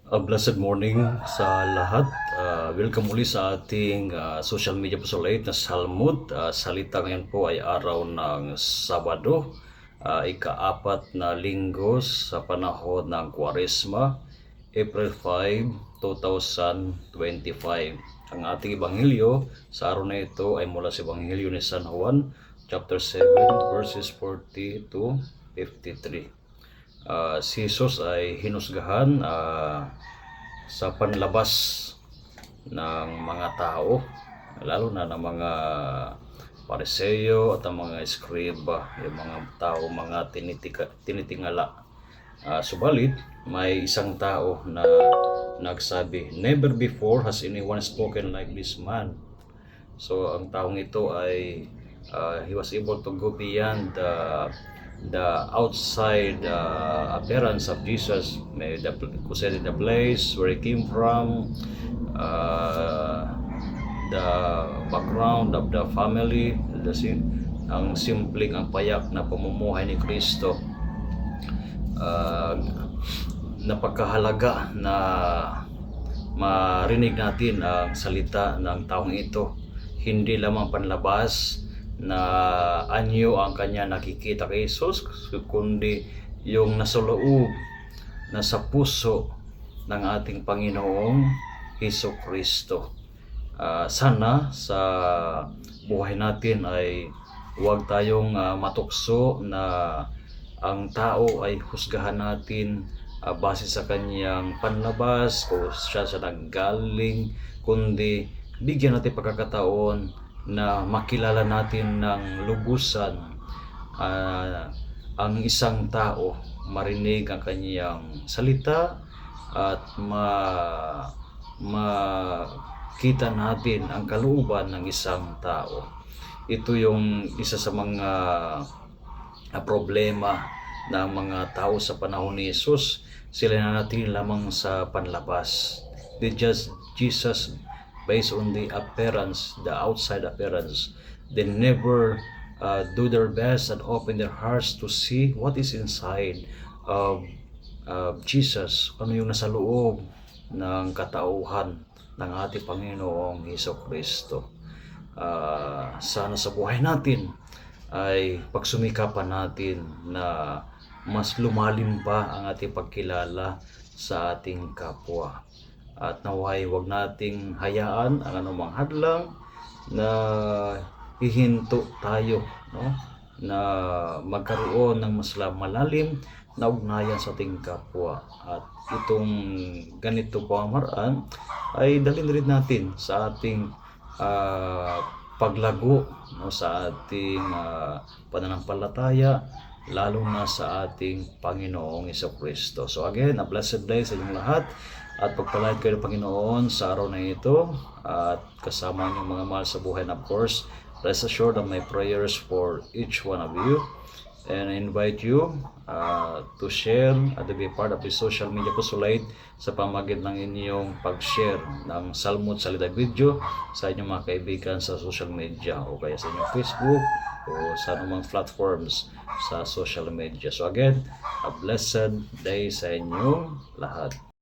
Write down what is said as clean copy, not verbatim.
Blessed morning sa lahat. Welcome muli sa ating social media pusolate na Salmud. Salita ngayon po ay araw ng Sabado, ika-4 na linggo sa panahon ng Kwaresma, April 5, 2025. Ang ating ebanghelyo sa araw na ito ay mula sa ebanghelyo ni San Juan, chapter 7, verses 40 to 53. Si Jesus ay hinusgahan sa panlabas ng mga tao, lalo na ng mga Pariseo at ang mga Eskriba, yung mga tao, mga tinitingala. Subalit, may isang tao na nagsabi, "Never before has anyone spoken like this man." So, ang taong ito ay he was able to go beyond the outside appearance of Jesus, maybe the place where he came from, the background of the family, ang simpleng, ang payak na pamumuhay ni Kristo. Napakahalaga na marinig natin ang salita ng taong ito. Hindi lamang panlabas na anyo ang kanya nakikita kay Jesus, kundi yung nasa loob, nasa puso ng ating Panginoong Hesukristo. Sana sa buhay natin ay huwag tayong matukso na ang tao ay husgahan natin base sa kanyang panlabas o siya nanggaling, kundi bigyan natin pagkakataon na makilala natin ng lubusan ang isang tao, marinig ang kanyang salita at makita natin ang kalooban ng isang tao. Ito yung isa sa mga problema ng mga tao sa panahon ni Jesus. Sila nanatili lamang sa panlabas. Jesus, based on the appearance, the outside appearance, they never do their best and open their hearts to see what is inside of Jesus, ano yung nasa loob ng katauhan ng ating Panginoong Hesukristo. Sana sa buhay natin ay pagsumikapan natin na mas lumalim pa ang ating pagkilala sa ating kapwa. At naway huwag nating hayaan ang anumang hadlang na hihinto tayo, no? Na magkaroon ng mas malalim na ugnayan sa ating kapwa. At itong ganito pamamaraan ay dalhin rin natin sa ating paglago, no? Sa ating pananampalataya, lalo na sa ating Panginoong Hesukristo. So again, a blessed day sa inyong lahat at pagpalain kayo ng Panginoon sa araw na ito at kasama niyong mga mahal sa buhay. And of course, rest assured of my prayers for each one of you, and I invite you to share at to be part of the social media pusolate sa pamamagitan ng inyong pag-share ng Salmud salita video sa inyong mga kaibigan sa social media o kaya sa inyong Facebook o sa anumang platforms sa social media. So again, a blessed day sa inyong lahat.